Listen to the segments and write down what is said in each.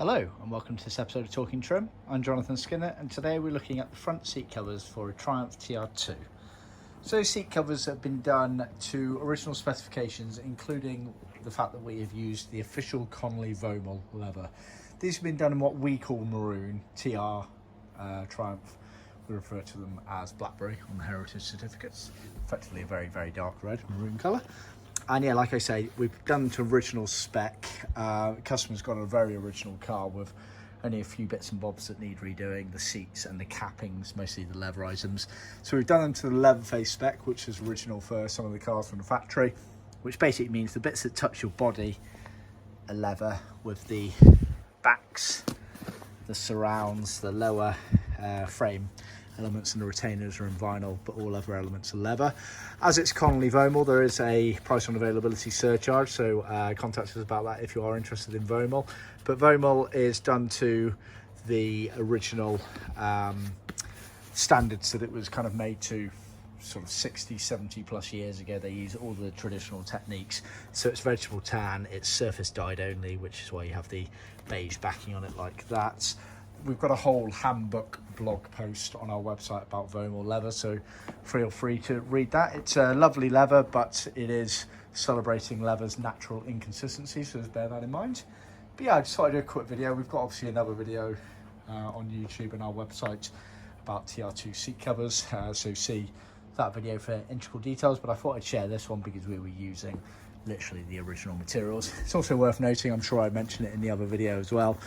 Hello and welcome to this episode of Talking Trim. I'm Jonathon Skinner and today we're looking at the front seat covers for a Triumph TR2. So those seat covers have been done to original specifications, including the fact that we have used the official Connolly Vaumol Leather. These have been done in what we call maroon, TR Triumph. We refer to them as blackberry on the heritage certificates. Effectively a very, very dark red maroon colour. And yeah, like I say, we've done to original spec. Customer's got a very original car with only a few bits and bobs that need redoing, the seats and the cappings, mostly the leather items. So we've done them to the leather face spec, which is original for some of the cars from the factory, which basically means the bits that touch your body are leather, with the backs, the surrounds, the lower frame elements and the retainers are in vinyl, but all other elements are leather. As it's Connolly Vaumol, there is a price on availability surcharge, so contact us about that if you are interested in Vaumol. But Vaumol is done to the original standards that it was kind of made to, sort of 60, 70 plus years ago. They use all the traditional techniques. So it's vegetable tan, it's surface dyed only, which is why you have the beige backing on it like that. We've got a whole handbook blog post on our website about Vaumol leather, so feel free to read that. It's a lovely leather, but it is celebrating leather's natural inconsistency, so just bear that in mind. But yeah, I just thought I'd do a quick video. We've got obviously another video on YouTube and our website about TR2 seat covers, so see that video for integral details, but I thought I'd share this one because we were using literally the original materials. It's also worth noting, I'm sure I mentioned it in the other video as well,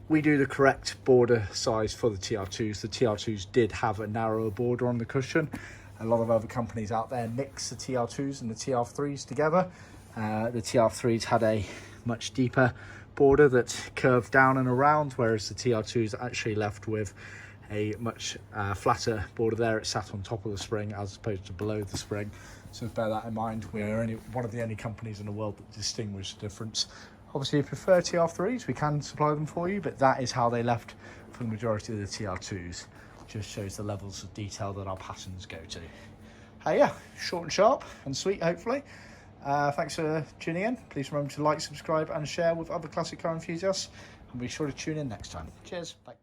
we do the correct border size for the TR2s. The TR2s did have a narrower border on the cushion. A lot of other companies out there mix the TR2s and the TR3s together. The TR3s had a much deeper border that curved down and around, whereas the TR2s actually left with a much flatter border there. It sat on top of the spring as opposed to below the spring. So bear that in mind. We're one of the only companies in the world that distinguish the difference. Obviously, if you prefer TR3s, we can supply them for you, but that is how they left for the majority of the TR2s. Just shows the levels of detail that our patterns go to. Yeah, short and sharp and sweet, hopefully. Thanks for tuning in. Please remember to like, subscribe and share with other classic car enthusiasts. And be sure to tune in next time. Cheers. Bye.